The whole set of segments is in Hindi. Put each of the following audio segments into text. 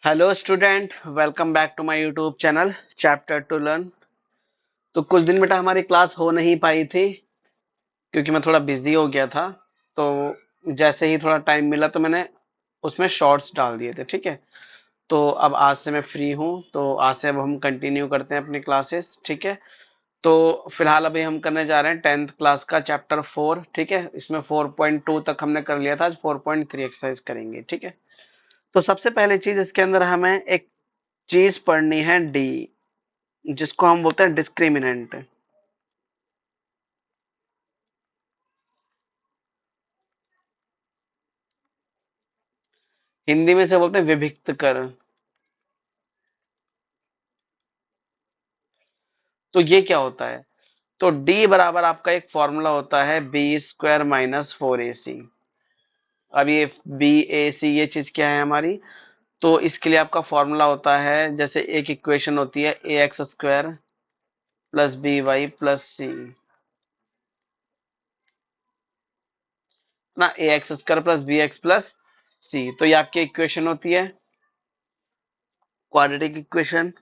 Hello student, welcome back to my YouTube channel chapter two learn. तो कुछ दिन बेटा हमारी क्लास हो नहीं पाई थी क्योंकि मैं थोड़ा बिजी हो गया था। तो जैसे ही थोड़ा टाइम मिला तो मैंने उसमें शॉर्ट्स डाल दिए थे। ठीक है, तो अब आज से मैं फ्री हूँ, तो आज से अब हम कंटिन्यू करते हैं अपनी क्लासेस। ठीक है, तो फिलहाल अभी हम करने जा रहे हैं 10th क्लास का चैप्टर 4। ठीक है, इसमें 4.2 तक हमने कर लिया था, आज 4.3 एक्सरसाइज करेंगे। ठीक है, तो सबसे पहली चीज इसके अंदर हमें एक चीज पढ़नी है, डी, जिसको हम बोलते हैं डिस्क्रिमिनेंट। हिंदी में से बोलते हैं विभक्त कर। तो ये क्या होता है? तो डी बराबर आपका एक फॉर्मूला होता है b² - 4ac। अब ये बी ए सी ये चीज क्या है हमारी? तो इसके लिए आपका फॉर्मूला होता है, जैसे एक इक्वेशन होती है ax² + by + c ना, ax² + bx + c। तो ये आपकी इक्वेशन होती है, क्वाड्रेटिक इक्वेशन।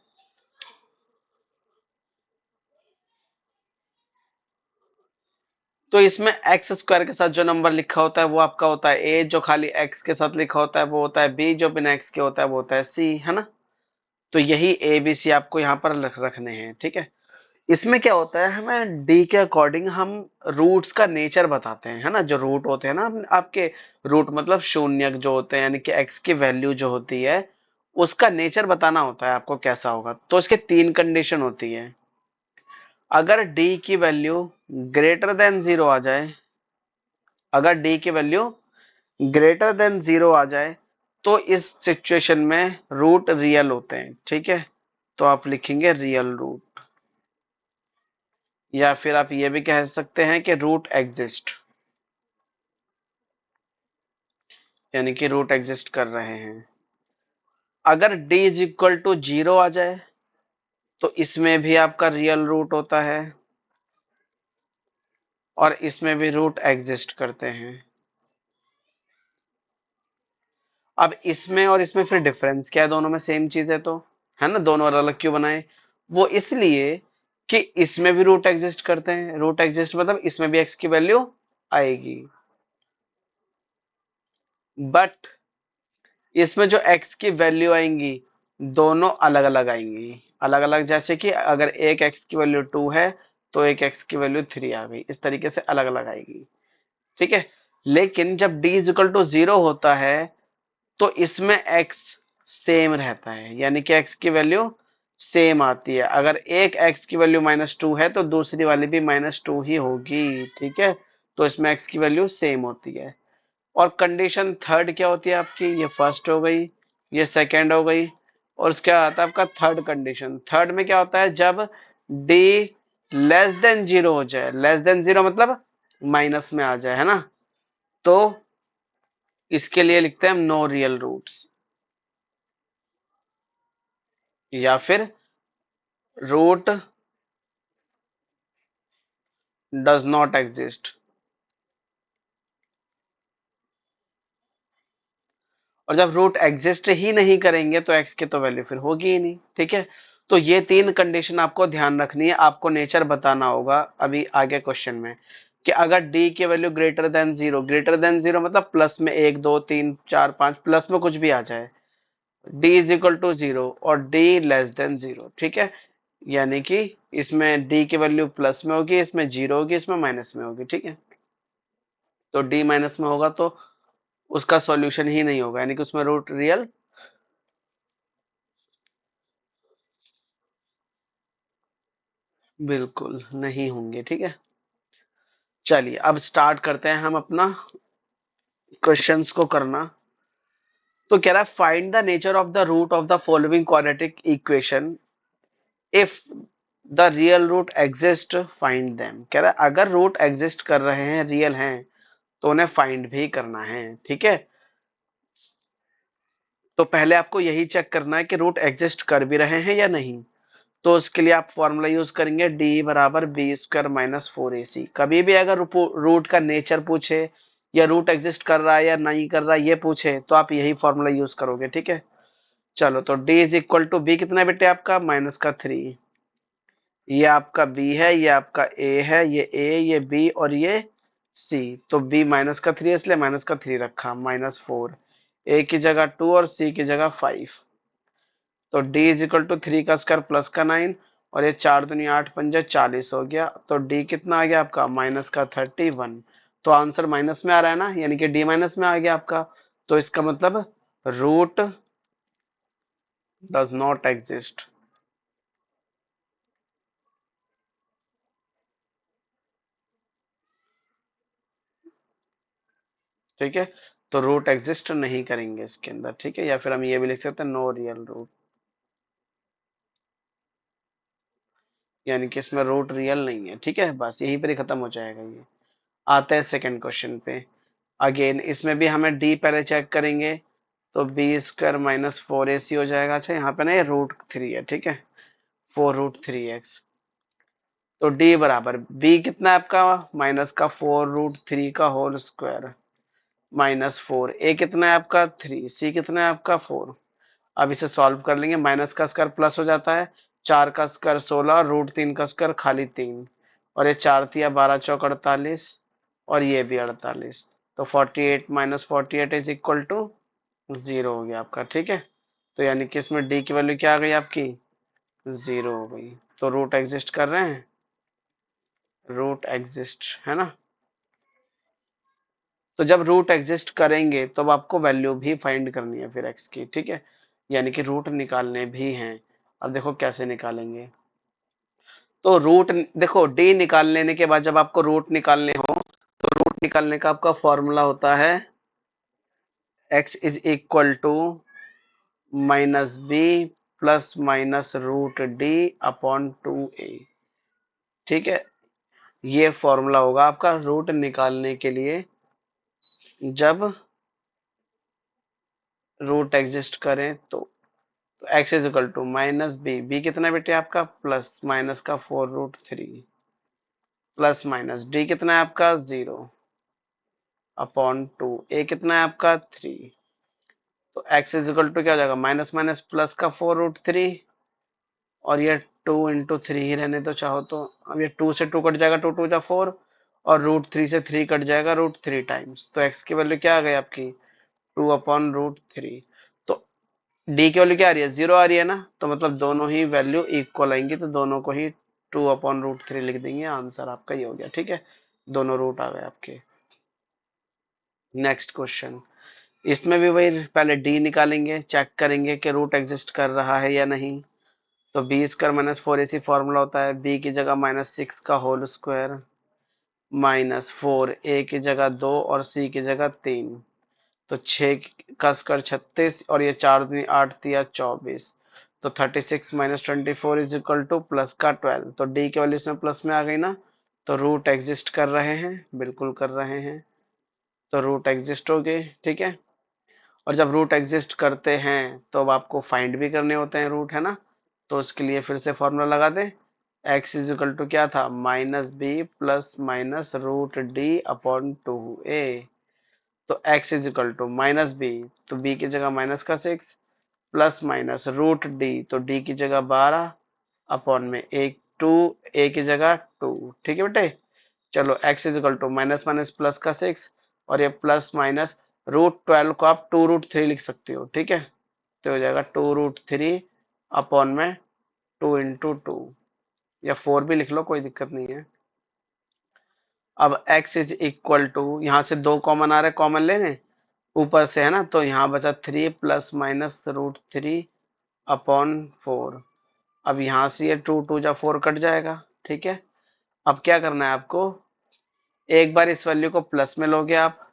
तो इसमें एक्स स्क्वायर के साथ जो नंबर लिखा होता है वो आपका होता है ए, जो खाली एक्स के साथ लिखा होता है वो होता है बी, जो बिना एक्स के होता है वो होता है सी, है ना। तो यही ए बी सी आपको यहाँ पर रखने हैं। ठीक है, इसमें क्या होता है, हमें डी के अकॉर्डिंग हम रूट्स का नेचर बताते हैं, है ना। जो रूट होते हैं ना आपके, रूट मतलब शून्यक जो होते हैं, यानी कि एक्स की वैल्यू जो होती है उसका नेचर बताना होता है आपको कैसा होगा। तो इसके तीन कंडीशन होती है। अगर डी की वैल्यू ग्रेटर देन जीरो आ जाए, अगर डी की वैल्यू ग्रेटर देन जीरो आ जाए तो इस सिचुएशन में रूट रियल होते हैं। ठीक है, तो आप लिखेंगे रियल रूट, या फिर आप ये भी कह सकते हैं कि रूट एग्जिस्ट, यानी कि रूट एग्जिस्ट कर रहे हैं। अगर d is equal to zero आ जाए तो इसमें भी आपका रियल रूट होता है और इसमें भी रूट एग्जिस्ट करते हैं। अब इसमें और इसमें फिर डिफरेंस क्या है? दोनों में सेम चीज है, तो है ना, दोनों अलग अलग क्यों बनाए? वो इसलिए कि इसमें भी रूट एग्जिस्ट करते हैं। रूट एग्जिस्ट मतलब इसमें भी एक्स की वैल्यू आएगी, बट इसमें जो एक्स की वैल्यू आएंगी दोनों अलग अलग आएंगी। अलग अलग जैसे कि अगर एक एक्स की वैल्यू 2 है तो एक एक्स की वैल्यू 3 आ गई, इस तरीके से अलग अलग आएगी। ठीक है, लेकिन जब d is equal to zero होता है तो इसमें x सेम रहता है, यानी कि x की वैल्यू सेम आती है। अगर एक x की वैल्यू -2 है तो दूसरी वाली भी -2 ही होगी। ठीक है, तो इसमें x की वैल्यू सेम होती है। और कंडीशन थर्ड क्या होती है आपकी? ये फर्स्ट हो गई, ये सेकंड हो गई, और उसके बाद आता है आपका थर्ड कंडीशन। थर्ड में क्या होता है? जब d लेस देन जीरो हो जाए, लेस देन जीरो मतलब माइनस में आ जाए, है ना, तो इसके लिए लिखते हैं हम नो रियल रूट्स, या फिर रूट डज नॉट एग्जिस्ट। और जब रूट एग्जिस्ट ही नहीं करेंगे तो एक्स की तो वैल्यू फिर होगी ही नहीं। ठीक है, तो ये तीन कंडीशन आपको ध्यान रखनी है, आपको नेचर बताना होगा अभी आगे क्वेश्चन में, कि अगर डी की value greater than zero, greater than zero मतलब प्लस में एक दो तीन चार पांच, प्लस में कुछ भी आ जाए, D is equal to zero और डी लेस देन जीरो। ठीक है, यानी कि इसमें डी की वैल्यू प्लस में होगी, इसमें जीरो होगी, इसमें माइनस में होगी। ठीक है, तो डी माइनस में होगा तो उसका सॉल्यूशन ही नहीं होगा, यानी कि उसमें रूट रियल बिल्कुल नहीं होंगे। ठीक है, चलिए अब स्टार्ट करते हैं हम अपना क्वेश्चंस को करना। तो कह रहा है find the nature of the root of the following quadratic equation if the real root exist find them. कह रहा है अगर रूट एग्जिस्ट कर रहे हैं, रियल हैं, तो उन्हें फाइंड भी करना है। ठीक है, तो पहले आपको यही चेक करना है कि रूट एग्जिस्ट कर भी रहे हैं या नहीं। तो उसके लिए आप फॉर्मूला यूज करेंगे d बराबर b² - 4ac। कभी भी अगर रूट का नेचर पूछे या रूट एग्जिस्ट कर रहा है या नहीं कर रहा है ये पूछे तो आप यही फॉर्मूला यूज करोगे। ठीक है, चलो तो d is equal to B कितना है बेटे आपका माइनस का 3। ये आपका b है, ये आपका a है, ये a, ये b और ये c। तो b माइनस का 3 है इसलिए माइनस का 3 रखा, -4। a की जगह 2 और c की जगह 5। तो d इज इक्वल टू 3 का स्क्वायर प्लस का 9 और ये 4 दूनी 8 पंजे 40 हो गया। तो d कितना आ गया आपका माइनस का 31। तो आंसर माइनस में आ रहा है ना, यानी कि d माइनस में आ गया आपका। तो इसका मतलब रूट डज नॉट एग्जिस्ट। ठीक है, तो रूट एग्जिस्ट नहीं करेंगे इसके अंदर। ठीक है, या फिर हम ये भी लिख सकते हैं नो रियल रूट, यानी कि इसमें रूट रियल नहीं है। ठीक है, बस यहीं पर ही खत्म हो जाएगा ये। आते हैं सेकंड क्वेश्चन पे। अगेन इसमें भी हमें डी पहले चेक करेंगे। तो बी स्क्वायर माइनस 4ac हो जाएगा। अच्छा, यहाँ पे ना ये √3 है। ठीक है, 4√3x। तो डी बराबर बी कितना है आपका माइनस का 4√3 का होल स्क्वायर -4। ए कितना है आपका 3, सी कितना है आपका 4। अब इसे सॉल्व कर लेंगे। माइनस का स्क्वायर प्लस हो जाता है, 4 का स्क्वायर 16, √3 का स्क्वायर खाली 3, और ये 4 तिया 12 चौक 48, और ये भी 48। तो 48 माइनस 48 इज इक्वल टू 0 हो गया आपका। ठीक है, तो यानी कि इसमें डी की वैल्यू क्या आ गई आपकी 0 हो गई। तो रूट एग्जिस्ट कर रहे हैं, रूट एग्जिस्ट है ना। तो जब रूट एग्जिस्ट करेंगे तब आपको वैल्यू भी फाइंड करनी है फिर एक्स की। ठीक है, यानी कि रूट निकालने भी हैं। अब देखो कैसे निकालेंगे। तो रूट देखो, डी निकाल लेने के बाद जब आपको रूट निकालने हो तो रूट निकालने का आपका फॉर्मूला होता है X is equal to minus B plus minus root D upon 2a। ठीक है, ये फॉर्मूला होगा आपका रूट निकालने के लिए जब रूट एग्जिस्ट करें। तो X is equal to minus B, B कितना है बेटे आपका प्लस माइनस का 4√3 प्लस माइनस डी कितना है आपका 0 अपॉन 2, ए कितना है आपका 3। तो एक्स इज इक्वल टू क्या हो जाएगा माइनस माइनस प्लस का 4√3, और ये 2 × 3 ही रहने तो चाहो तो। अब ये 2 से 2 कट जाएगा, 2 2 जा 4, और √3 से 3 कट जाएगा √3 टाइम्स। तो एक्स की वैल्यू क्या आ गई आपकी 2/√3। तो डी की वैल्यू क्या आ रही है 0 आ रही है ना, तो मतलब दोनों ही वैल्यू इक्वल आएंगी, तो दोनों को ही 2/√3 लिख देंगे। आंसर आपका ये हो गया। ठीक है, दोनों रूट आ गए आपके। नेक्स्ट क्वेश्चन, इसमें भी वही पहले डी निकालेंगे, चेक करेंगे कि रूट एग्जिस्ट कर रहा है या नहीं। तो B square minus 4ac formula होता है बी की जगह -6 का होल स्क्वायर -4, ए की जगह 2 और सी की जगह 3। तो 6 का स्क्वायर 36, और ये 4 दूनी 8 तिया 24। तो 36 minus 24 is equal two plus का 12। तो डी की वैल्यू इसमें प्लस में आ गई ना, तो रूट एग्जिस्ट कर रहे हैं, बिल्कुल कर रहे हैं। तो रूट एग्जिस्ट हो गए। ठीक है, और जब रूट एग्जिस्ट करते हैं तो अब आपको फाइंड भी करने होते हैं रूट, है ना। तो उसके लिए फिर से फॉर्मूला लगा दें। एक्स इज इक्वल टू क्या था -b plus minus root D upon 2a। तो x is equal to -b, तो b की जगह माइनस का 6 प्लस माइनस रूट डी, तो d की जगह 12 अपॉन में 1 2, a की जगह 2। ठीक है बेटे, चलो x is equal to minus minus plus का 6, और ये प्लस माइनस √12 को आप 2√3 लिख सकते हो। ठीक है, तो हो जाएगा 2√3 अपॉन में 2 × 2, या 4 भी लिख लो, कोई दिक्कत नहीं है। अब x इज इक्वल टू, यहाँ से 2 कॉमन आ रहे, कॉमन ले लें ऊपर से, है ना। तो यहाँ बचा 3 प्लस माइनस √3 अपॉन 4। अब यहाँ से ये 2 2 जा 4 कट जाएगा। ठीक है, अब क्या करना है आपको, एक बार इस वैल्यू को प्लस में लोगे आप,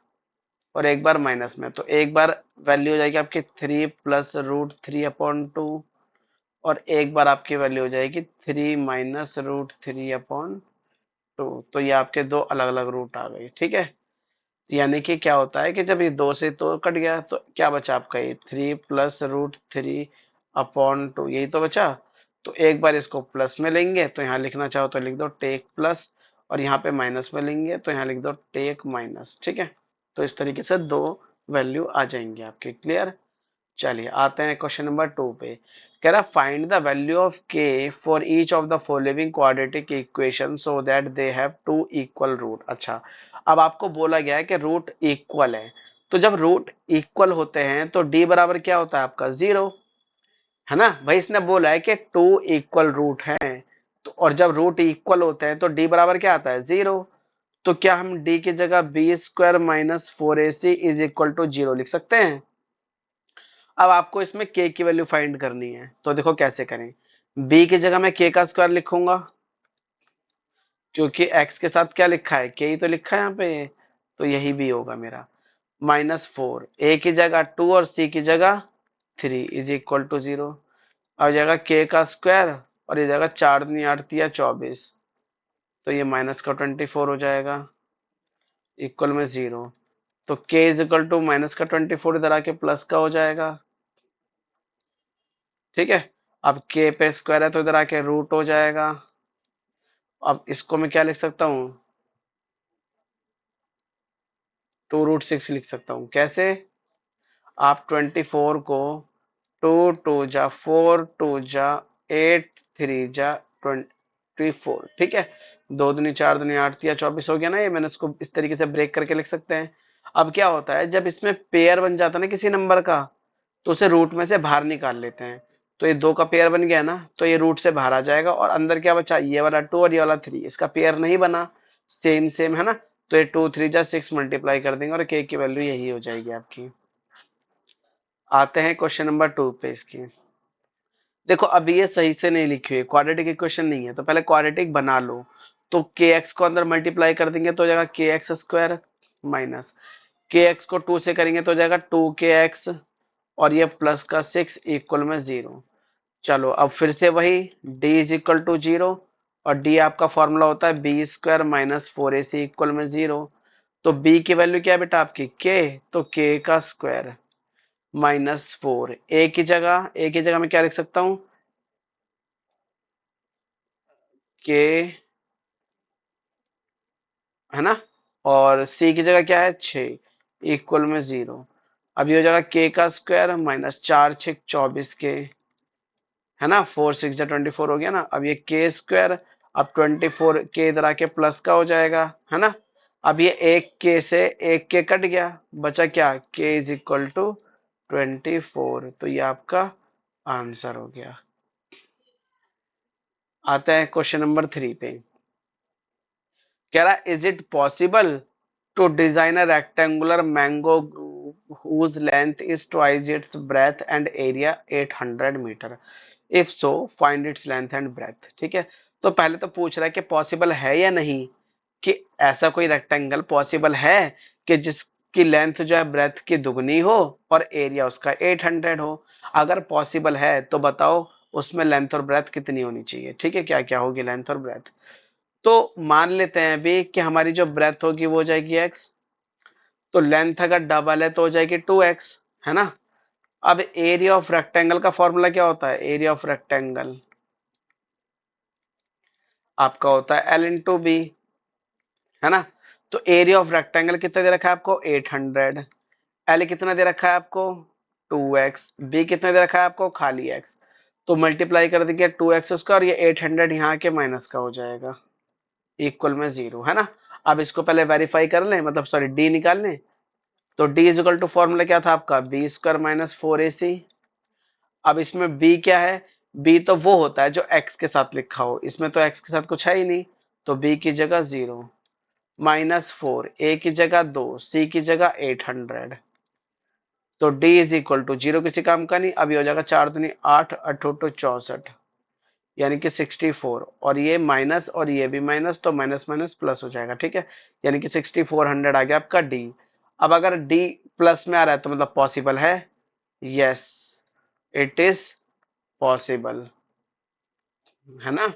और एक बार माइनस में। तो एक बार वैल्यू हो जाएगी आपकी 3 प्लस √3 अपॉन 2, और एक बार आपकी वैल्यू हो जाएगी 3 माइनस √3 अपॉन 2। तो ये आपके दो अलग अलग रूट आ गए। ठीक है, यानी कि क्या होता है कि जब ये 2 से तो कट गया, तो क्या बचा आपका ये 3 प्लस √3 अपॉन 2, यही तो बचा। तो एक बार इसको प्लस में लेंगे, तो यहाँ लिखना चाहो तो लिख दो टेक प्लस, और यहाँ पे माइनस में लेंगे तो यहाँ लिख दो टेक माइनस। ठीक है, तो इस तरीके से दो वैल्यू आ जाएंगे आपके। क्लियर, चलिए आते हैं क्वेश्चन नंबर 2 पे। कह रहा find the value of K for each of the following quadratic equation so that they have two equal root. अच्छा, अब आपको बोला गया है कि रूट इक्वल है, तो जब रूट इक्वल होते हैं तो डी बराबर क्या होता है आपका 0, है ना भाई। इसने बोला है कि टू इक्वल रूट हैं, तो और जब रूट इक्वल होते हैं तो डी बराबर क्या आता है 0। तो क्या हम डी की जगह B square minus 4ac is equal to 0 लिख सकते हैं। अब आपको इसमें k की वैल्यू फाइंड करनी है, तो देखो कैसे करें। b की जगह मैं k का स्क्वायर लिखूंगा, क्योंकि x के साथ क्या लिखा है, k ही तो लिखा है यहाँ पे, तो यही भी होगा मेरा। -4 a की जगह 2 और c की जगह 3 इज इक्वल टू 0। अब जाएगा k का स्क्वायर और ये जाएगा 4 दूनी 8 तिया 24, तो ये माइनस का 24 हो जाएगा इक्वल में 0। तो k is equal to minus का 24 इधर आके प्लस का हो जाएगा, ठीक है। अब k पे स्क्वायर है तो इधर आके रूट हो जाएगा। अब इसको मैं क्या लिख सकता हूँ, 2√6 लिख सकता हूँ। कैसे, आप 24 को 2 2 जा 4 2 जा 8 3 जा 24, ठीक है। 2 दूनी 4 दूनी 8 तिया 24 हो गया ना। ये मैंने इसको इस तरीके से ब्रेक करके लिख सकते हैं। अब क्या होता है, जब इसमें पेयर बन जाता है ना किसी नंबर का, तो उसे रूट में से बाहर निकाल लेते हैं। तो ये 2 का पेयर बन गया ना, तो ये रूट से बाहर आ जाएगा और अंदर क्या बचा, ये वाला 2 और ये वाला 3, इसका पेयर नहीं बना, सेम सेम है ना। तो ये 2 3 जा 6 मल्टीप्लाई कर देंगे और k की वैल्यू यही हो जाएगी आपकी। आते हैं क्वेश्चन नंबर 2 पे इसकी। देखो अभी ये सही से नहीं लिखी हुई, क्वाड्रेटिक इक्वेशन नहीं है, तो पहले क्वाड्रेटिक बना लो। तो के एक्स को अंदर मल्टीप्लाई कर देंगे तो हो जाएगा के एक्स स्क्वायर माइनस के एक्स को 2 से करेंगे तो हो जाएगा 2 के एक्स और ये प्लस का 6 इक्वल में 0। चलो अब फिर से वही d इज इक्वल टू 0 और d आपका फॉर्मूला होता है B square minus 4ac equal में 0। तो b की वैल्यू क्या है बेटा आपकी k, तो k का स्क्वायर -4 a की जगह मैं क्या लिख सकता हूँ, k, है ना। और c की जगह क्या है 6 इक्वल में 0। अब ये हो जाएगा k का स्क्वायर माइनस 4 6 24 के, है ना। 4 6 जा 24 हो गया ना। अब ये के स्क्वायर, अब 24 के इधर आके प्लस का हो जाएगा, है ना। अब ये एक के से एक के कट गया, बचा क्या, के इज इक्वल टू 24। तो ये आपका आंसर हो गया। आता है क्वेश्चन नंबर 3 पे। कह रहा is it possible to design a rectangular mango whose length is twice its breadth and area 800 metre, if so find its length and breadth. ठीक है, तो पहले तो पूछ रहा है कि पॉसिबल है या नहीं, कि ऐसा कोई रेक्टेंगल पॉसिबल है कि जिसकी लेंथ जो है ब्रेथ की दुगनी हो और एरिया उसका 800 हो। अगर पॉसिबल है तो बताओ उसमें लेंथ और ब्रेथ कितनी होनी चाहिए। ठीक है, क्या क्या होगी लेंथ और ब्रेथ। तो मान लेते हैं अभी कि हमारी जो ब्रेथ होगी वो हो जाएगी x, तो लेंथ अगर डबल है तो हो जाएगी 2x, है ना। अब एरिया ऑफ रेक्टेंगल का फॉर्मूला क्या होता है, एरिया ऑफ रेक्टेंगल आपका होता है L इंटू बी, है ना। तो एरिया ऑफ रेक्टेंगल कितना दे रखा है आपको 800, L कितना दे रखा है आपको 2x, बी कितना दे रखा है आपको खाली x। तो मल्टीप्लाई कर देंगे 2x स्क्वायर, ये 800 यहाँ के माइनस का हो जाएगा इक्वल में 0, है ना। अब इसको पहले वेरीफाई कर लें, मतलब सॉरी डी निकाल लें। तो डी इजिकल टू फॉर्मूला क्या था आपका बी स्क्वायर माइनस 4ac। अब इसमें b क्या है, b तो वो होता है जो x के साथ लिखा हो, इसमें तो x के साथ कुछ है ही नहीं, तो b की जगह 0 -4 a की जगह 2 c की जगह 800। तो d इज इक्वल टू 0 किसी काम का नहीं। अभी हो जाएगा 4 दूनी 8 8 64, यानी कि 64, और ये माइनस और ये भी माइनस, तो माइनस माइनस प्लस हो जाएगा। ठीक है, यानी कि 6400 आ गया आपका डी। अब अगर डी प्लस में आ रहा है तो मतलब पॉसिबल है, यस इट इज पॉसिबल, है ना।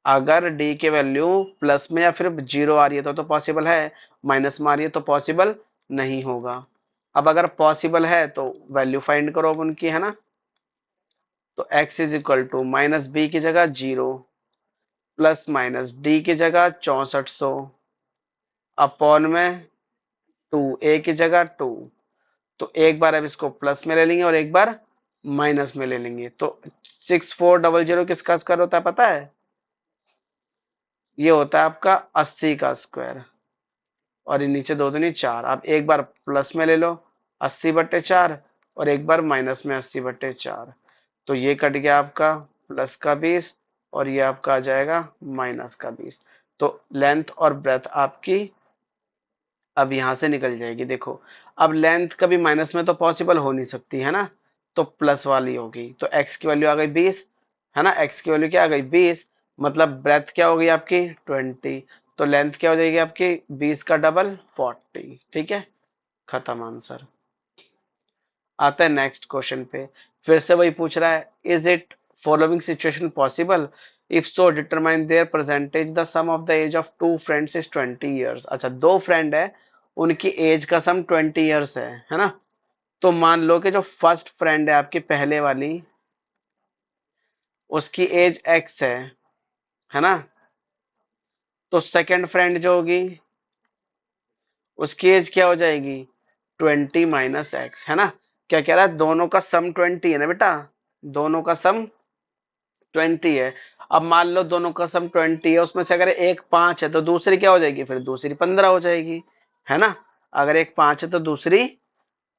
अगर डी की वैल्यू प्लस में या फिर 0 आ रही है तो पॉसिबल है, माइनस में आ रही है तो पॉसिबल नहीं होगा। अब अगर पॉसिबल है तो वैल्यू फाइंड करो अब उनकी, है ना। तो x is equal to minus B की जगह 0 प्लस माइनस डी की जगह 6400 अपॉन में 2 ए की जगह 2, तो एक बार अब इसको प्लस में ले लेंगे और एक बार माइनस में ले लेंगे। तो 6400 किसका स्क्वायर होता है पता है? ये होता है आपका 80 का स्क्वायर, और ये नीचे दो दूनी 4। आप एक बार प्लस में ले लो 80/4 और एक बार माइनस में 80/4। तो ये कट गया आपका प्लस का 20 और ये आपका आ जाएगा माइनस का 20। तो लेंथ और ब्रेथ आपकी अब यहां से निकल जाएगी। देखो, अब लेंथ कभी माइनस में तो पॉसिबल हो नहीं सकती है ना, तो प्लस वाली होगी। तो एक्स की वैल्यू आ गई 20, है ना, एक्स की वैल्यू क्या आ गई 20, मतलब ब्रेथ क्या हो गई आपकी 20। तो लेंथ क्या हो जाएगी आपकी 20 का डबल 40। ठीक है, खत्म आंसर। आता है नेक्स्ट क्वेश्चन पे, फिर से वही पूछ रहा है, is it following situation possible, if so determine their percentage, the sum of the age of two friends is 20 years. अच्छा, दो फ्रेंड है, उनकी एज का सम 20 ईयर्स है ना। तो मान लो कि जो फर्स्ट फ्रेंड है आपकी पहले वाली, उसकी एज एक्स है ना। तो सेकंड फ्रेंड जो होगी उसकी एज क्या हो जाएगी 20 माइनस एक्स, है ना। क्या कह रहा है, दोनों का सम 20 है ना बेटा, दोनों का सम 20 है। अब मान लो दोनों का सम 20 है, उसमें से अगर एक 5 है तो दूसरी क्या हो जाएगी, फिर दूसरी 15 हो जाएगी, है ना। अगर एक 5 है तो दूसरी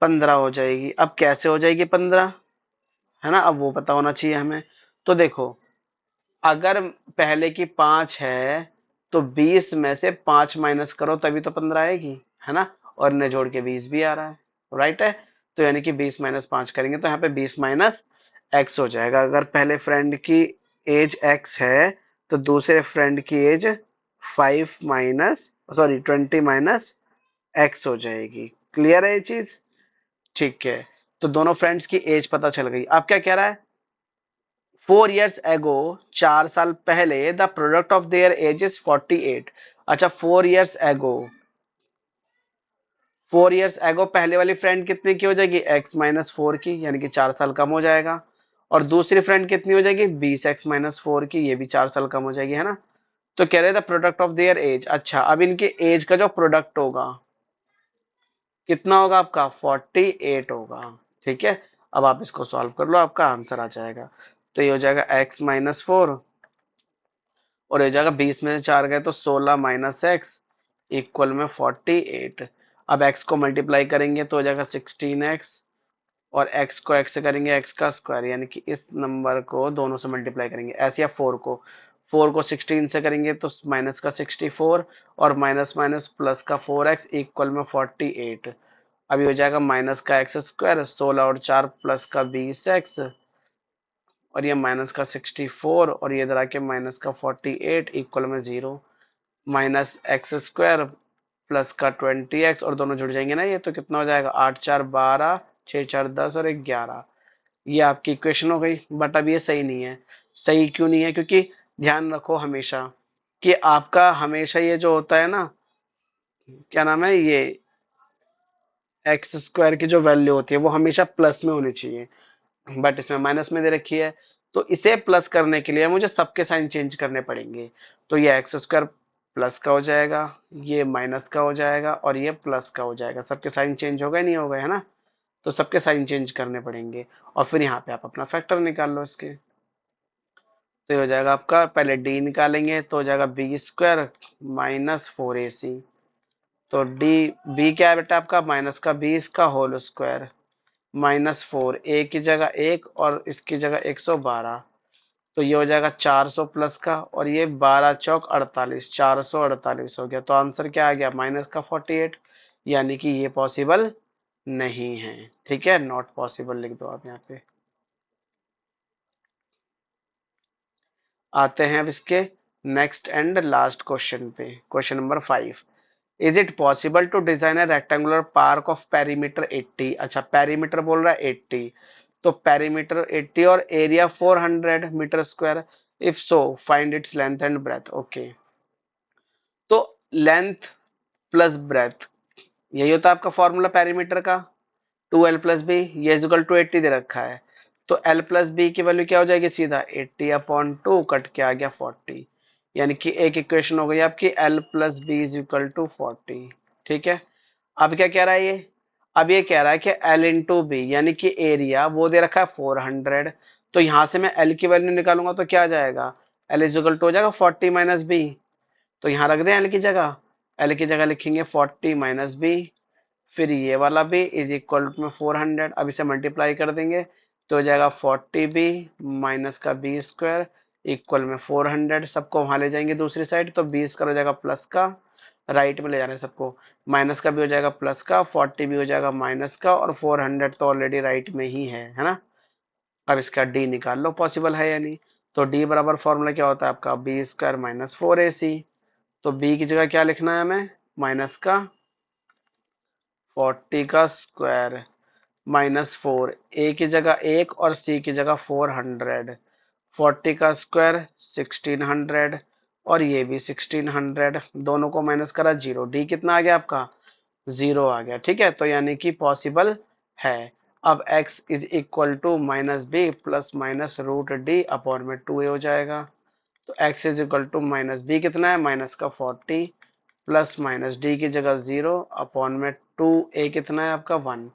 15 हो जाएगी। अब कैसे हो जाएगी 15, है ना, अब वो पता होना चाहिए हमें। तो देखो, अगर पहले की 5 है तो 20 में से 5 माइनस करो तभी तो 15 आएगी, है ना। और इन्हें जोड़ के 20 भी आ रहा है, राइट है। तो यानी कि 20 माइनस 5 करेंगे तो यहाँ पे 20 माइनस एक्स हो जाएगा। अगर पहले फ्रेंड की एज एक्स है तो दूसरे फ्रेंड की एज 20 माइनस एक्स हो जाएगी। क्लियर है ये चीज? ठीक है, तो दोनों फ्रेंड्स की एज पता चल गई। अब क्या कह रहा है, 4 years ago, 4 साल पहले, the product of their age is 48। अच्छा, 4 years ago, 4 years ago पहले वाली फ्रेंड कितने की हो जाएगी, x-4 की, यानी कि 4 साल कम हो जाएगा। और दूसरी फ्रेंड कितनी हो जाएगी 20x-4 की, ये भी 4 साल कम हो जाएगी, है ना। तो कह रहे थे प्रोडक्ट ऑफ देयर एज। अच्छा, अब इनके एज का जो प्रोडक्ट होगा कितना होगा आपका 48 होगा। ठीक है, अब आप इसको सॉल्व कर लो, आपका आंसर आ जाएगा। तो ये हो जाएगा x-4 और हो जाएगा 20 में से 4 गए तो 16 माइनस एक्स इक्वल में 48। अब x को मल्टीप्लाई करेंगे तो हो जाएगा 16x, और x को x से करेंगे x का स्क्वायर, यानी कि इस नंबर को दोनों से मल्टीप्लाई करेंगे। ऐसे या 4 को 16 से करेंगे तो माइनस का 64 और माइनस माइनस प्लस का 4x इक्वल में 48। अभी हो जाएगा माइनस का एक्स स्क्वायर 16 और 4 प्लस का 20x, और ये माइनस का 64 और ये इधर आके माइनस का 48 इक्वल में 0, माइनस एक्स स्क्वायर प्लस का 20x, और दोनों जुड़ जाएंगे ना ये, तो कितना हो जाएगा 8 4 12, 6 4 10 और 1 11। ये आपकी इक्वेशन हो गई। बट अब ये सही नहीं है। सही क्यों नहीं है? क्योंकि ध्यान रखो हमेशा कि आपका हमेशा ये जो होता है ना, क्या नाम है, ये एक्स स्क्वायर की जो वैल्यू होती है वो हमेशा प्लस में होनी चाहिए, बट इसमें माइनस में दे रखी है। तो इसे प्लस करने के लिए मुझे सबके साइन चेंज करने पड़ेंगे। तो ये एक्स स्क्वायर प्लस का हो जाएगा, ये माइनस का हो जाएगा और ये प्लस का हो जाएगा। सबके साइन चेंज हो गए नहीं हो गए, है ना। तो सबके साइन चेंज करने पड़ेंगे और फिर यहाँ पे आप अपना फैक्टर निकाल लो इसके। तो ये हो जाएगा आपका, पहले डी निकालेंगे तो हो जाएगा बी स्क्वायर माइनस 4ac। तो डी, बी क्या है बेटा आपका, माइनस का 20 का होल स्क्वायर -4, ए की जगह 1 और इसकी जगह 112। तो ये हो जाएगा 400 प्लस का, और ये 12 चौक 48, 448 हो गया। तो आंसर क्या आ गया -48, यानी कि ये पॉसिबल नहीं है। ठीक है, नॉट पॉसिबल लिख दो आप यहाँ पे। आते हैं अब इसके नेक्स्ट एंड लास्ट क्वेश्चन पे, question number 5। Is it possible to design a rectangular park of perimeter 80। अच्छा, पेरीमीटर बोल रहा है 80, तो पेरीमीटर 80 और area 400 metre square, if so find its length and breadth. Okay, तो लेंथ प्लस ब्रेथ, यही होता है आपका फॉर्मूला पेरीमीटर का, 2l प्लस बी, ये इक्वल टू 80 दे रखा है। तो l प्लस बी की वैल्यू क्या हो जाएगी, सीधा 80/2 कट के आ गया 40, यानी कि एक इक्वेशन हो गई आपकी l plus B is equal to 40। ठीक है, अब क्या कह रहा है ये, अब ये कह रहा है कि L इंटू बी, यानी कि एरिया वो दे रखा है 400। तो यहां से मैं L की वैल्यू निकालूंगा तो क्या आ जाएगा, L इज इक्वल टू हो जाएगा 40 माइनस बी। तो यहाँ रख दें L की जगह, L की जगह लिखेंगे 40 माइनस बी, फिर ये वाला भी इज इक्वल टू में 400। अब इसे मल्टीप्लाई कर देंगे तो हो जाएगा 40b माइनस का बी स्क्वायर इक्वल में 400। सबको वहां ले जाएंगे दूसरी साइड, तो बी स्क्वायर हो जाएगा प्लस का, राइट में ले जाने सबको, माइनस का भी हो जाएगा प्लस का, 40 भी हो जाएगा माइनस का, और 400 तो ऑलरेडी राइट में ही है ना। अब इसका डी निकाल लो, पॉसिबल है या नहीं। तो डी बराबर फॉर्मूला क्या होता है आपका, बी स्क्वायर माइनस 4ac। तो बी की जगह क्या लिखना है हमें, माइनस का 40 का स्क्वायर माइनस 4, ए की जगह 1 और सी की जगह 400, 40 का स्क्वायर 1600 और ये भी 1600, दोनों को माइनस करा 0, डी कितना आ गया आपका, 0 आ गया। ठीक है, तो यानी कि पॉसिबल है। अब x is equal to minus B plus minus root D upon में 2a हो जाएगा। तो x is equal to minus B कितना है, माइनस का 40 प्लस माइनस डी की जगह 0 अपॉन में 2a कितना है आपका 1।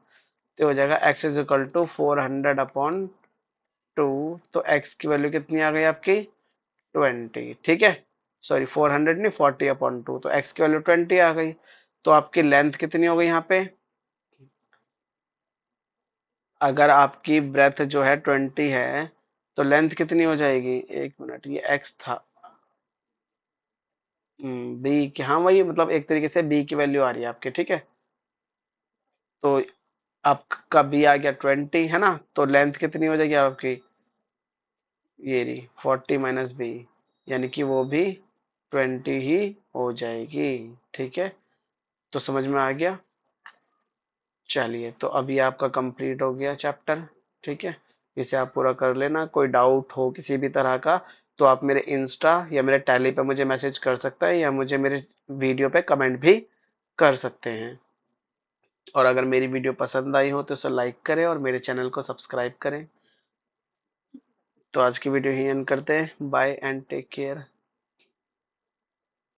तो हो जाएगा x is equal to 400 upon 2। तो x की वैल्यू कितनी आ गई आपकी, 20। ठीक है, सॉरी 400 नहीं, 40 अपॉन 2, तो x की वैल्यू 20 आ गई। तो आपकी लेंथ कितनी हो गई यहाँ पे, अगर आपकी ब्रेथ जो है 20 है तो लेंथ कितनी हो जाएगी, एक मिनट, ये x था, बी की, हाँ वही, मतलब एक तरीके से बी की वैल्यू आ रही है आपकी। ठीक है, तो आपका बी आ गया 20 है ना, तो लेंथ कितनी हो जाएगी आपकी, ये रही 40 माइनस बी, यानी कि वो भी 20 ही हो जाएगी। ठीक है, तो समझ में आ गया। चलिए, तो अभी आपका कंप्लीट हो गया चैप्टर। ठीक है, इसे आप पूरा कर लेना। कोई डाउट हो किसी भी तरह का तो आप मेरे इंस्टा या मेरे टैली पे मुझे मैसेज कर सकता है, या मुझे मेरे वीडियो पे कमेंट भी कर सकते हैं। और अगर मेरी वीडियो पसंद आई हो तो उसे लाइक करें और मेरे चैनल को सब्सक्राइब करें। तो आज की वीडियो ही एंड करते हैं, बाय एंड टेक केयर।